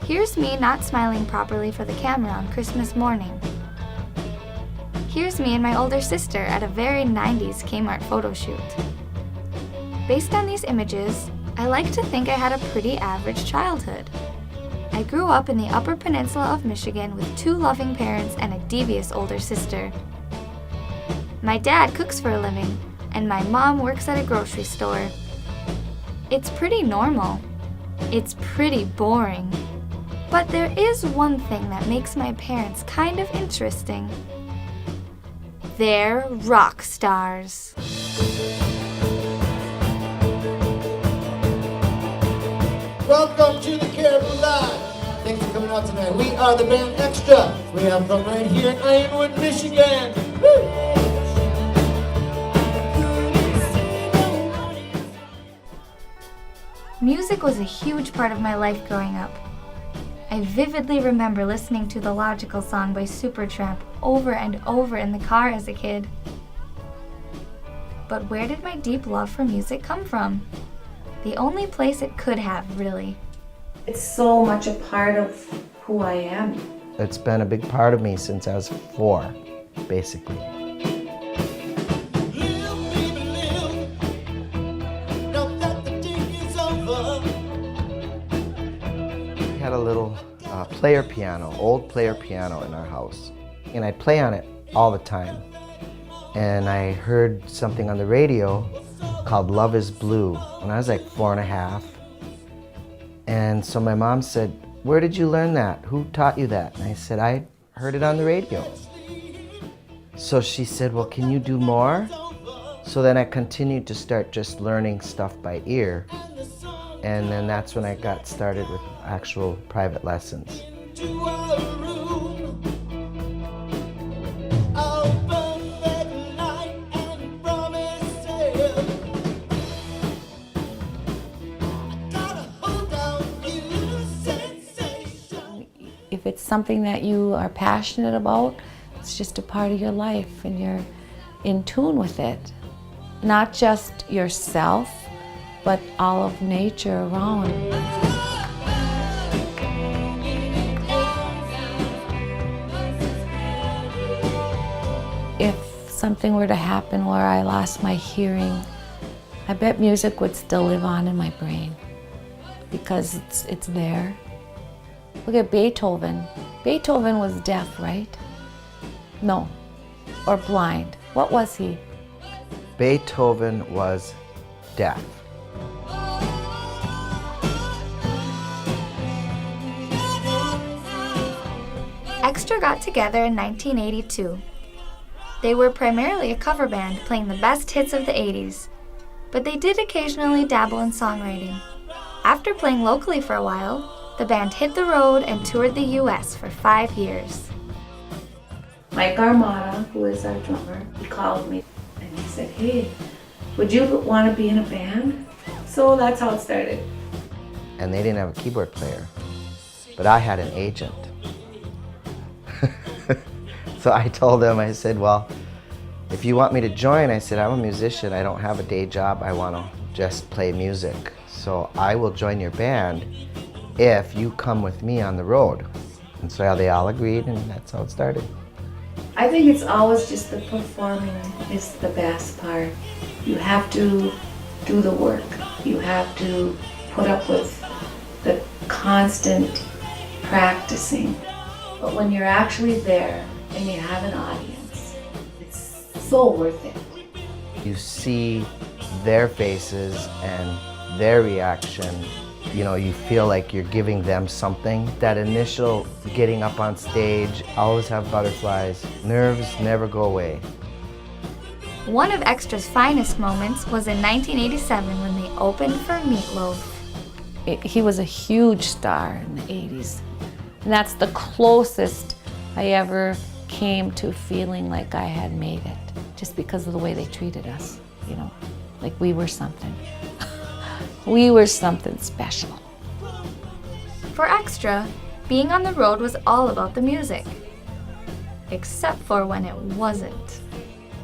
Here's me not smiling properly for the camera on Christmas morning. Here's me and my older sister at a very 90s Kmart photo shoot. Based on these images, I like to think I had a pretty average childhood. I grew up in the Upper Peninsula of Michigan with 2 loving parents and a devious older sister. My dad cooks for a living, and my mom works at a grocery store. It's pretty normal. It's pretty boring. But there is one thing that makes my parents kind of interesting. They're rock stars. Welcome to the Caribou Live. Thanks for coming out tonight. We are the band Xtra. We have from right here in Ironwood, Michigan. Woo! Music was a huge part of my life growing up. I vividly remember listening to the Logical song by Supertramp over and over in the car as a kid. But where did my deep love for music come from? The only place it could have, really. It's so much a part of who I am. It's been a big part of me since I was 4, basically. We had a little player piano, old player piano in our house. And I play on it all the time. And I heard something on the radio called Love is Blue when I was like 4 and a half. And so my mom said, "Where did you learn that? Who taught you that?" And I said, "I heard it on the radio." So she said, "Well, can you do more?" So then I continued to start just learning stuff by ear. And then that's when I got started with actual private lessons. If it's something that you are passionate about, it's just a part of your life and you're in tune with it. Not just yourself, but all of nature around. If something were to happen where I lost my hearing, I bet music would still live on in my brain because it's there. Look at Beethoven. Beethoven was deaf, right? No, or blind. What was he? Beethoven was deaf. Xtra got together in 1982. They were primarily a cover band playing the best hits of the 80s, but they did occasionally dabble in songwriting. After playing locally for a while, the band hit the road and toured the US for 5 years. Mike Armada, who is our drummer, he called me and he said, "Hey, would you want to be in a band?" So that's how it started. And they didn't have a keyboard player, but I had an agent. So I told them, I said, "Well, if you want me to join," I said, "I'm a musician, I don't have a day job, I want to just play music. So I will join your band if you come with me on the road." And so they all agreed, and that's how it started. I think it's always just the performing is the best part. You have to do the work. You have to put up with the constant practicing. But when you're actually there and you have an audience, it's so worth it. You see their faces and their reaction. You know, you feel like you're giving them something. That initial getting up on stage, I always have butterflies. Nerves never go away. One of Xtra's finest moments was in 1987 when they opened for Meatloaf. He was a huge star in the 80s. And that's the closest I ever came to feeling like I had made it, just because of the way they treated us, you know, like we were something. We were something special. For Xtra, being on the road was all about the music, except for when it wasn't.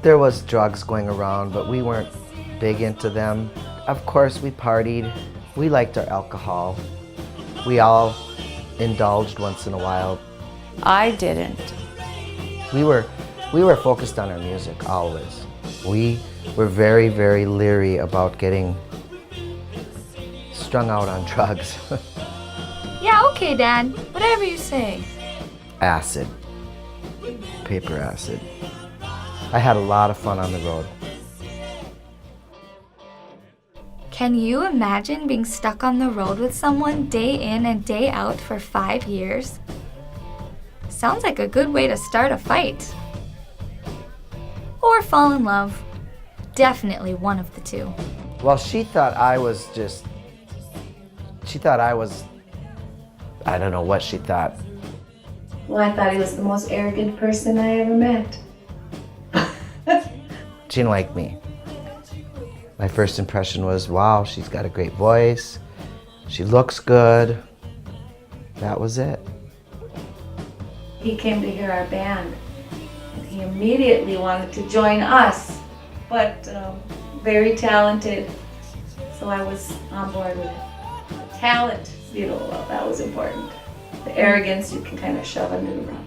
There was drugs going around, but we weren't big into them. Of course, we partied. We liked our alcohol. We all indulged once in a while. I didn't. We were focused on our music always. We were very, very leery about getting strung out on drugs. Yeah, okay, Dad. Whatever you say. Acid. Paper acid. I had a lot of fun on the road. Can you imagine being stuck on the road with someone day in and day out for 5 years? Sounds like a good way to start a fight. Or fall in love. Definitely one of the two. Well, she thought I was, I don't know what she thought. Well, I thought he was the most arrogant person I ever met. She didn't like me. My first impression was, wow, she's got a great voice. She looks good. That was it. He came to hear our band, and he immediately wanted to join us, but very talented, so I was on board with it. The talent, that was important. The arrogance, you can kind of shove under the rug.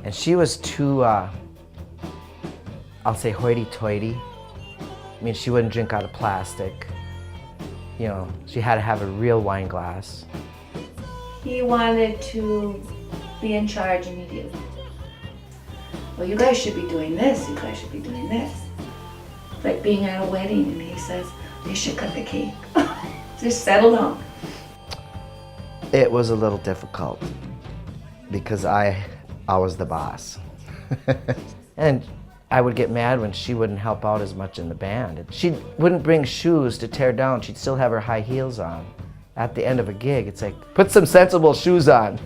And she was too, I'll say hoity-toity. I mean, she wouldn't drink out of plastic. You know, she had to have a real wine glass. He wanted to be in charge immediately. Well, you guys should be doing this, you guys should be doing this. It's like being at a wedding and he says, you should cut the cake. Just settle down. It was a little difficult because I was the boss. And I would get mad when she wouldn't help out as much in the band. She wouldn't bring shoes to tear down, she'd still have her high heels on. At the end of a gig, it's like, put some sensible shoes on.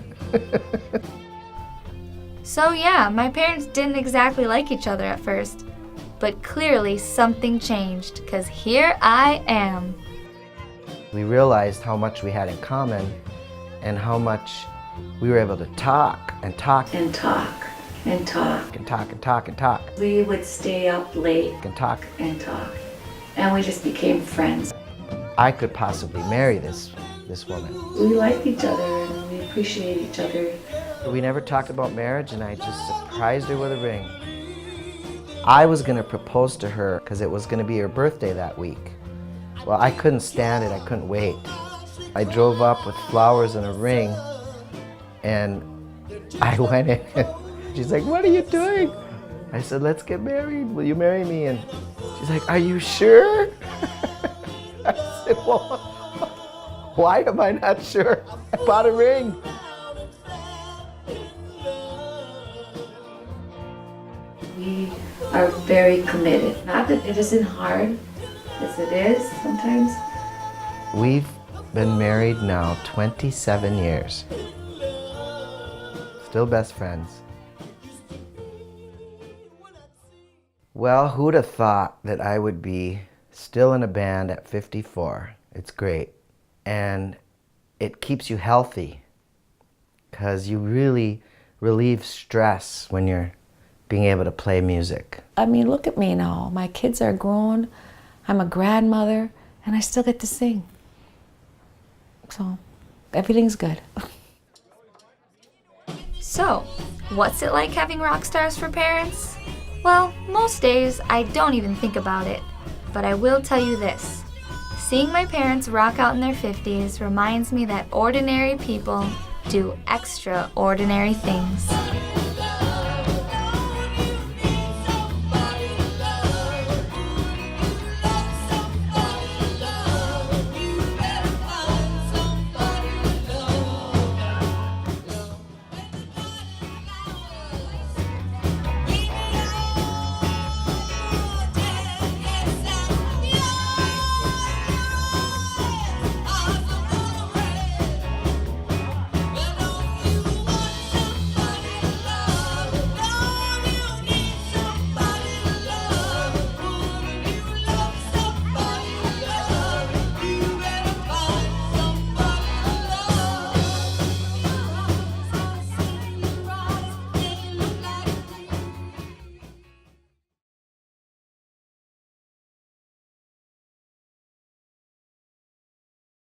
So yeah, my parents didn't exactly like each other at first, but clearly something changed, because here I am. We realized how much we had in common and how much we were able to talk and talk And talk, and talk. and talk and talk and talk We would stay up late and talk. and talk. And we just became friends. I could possibly marry this woman. We liked each other and we appreciate each other. We never talked about marriage, and I just surprised her with a ring. I was going to propose to her because it was going to be her birthday that week. Well, I couldn't stand it. I couldn't wait. I drove up with flowers and a ring, and I went in. She's like, "What are you doing?" I said, "Let's get married. Will you marry me?" And she's like, "Are you sure?" I said, "Well, why am I not sure? I bought a ring." We are very committed. Not that it isn't hard, as it is sometimes. We've been married now 27 years. Still best friends. Well, who'd have thought that I would be still in a band at 54? It's great. And it keeps you healthy because you really relieve stress when you're being able to play music. I mean, look at me now. My kids are grown. I'm a grandmother, and I still get to sing. So, everything's good. So, what's it like having rock stars for parents? Well, most days I don't even think about it, but I will tell you this. Seeing my parents rock out in their 50s reminds me that ordinary people do extraordinary things.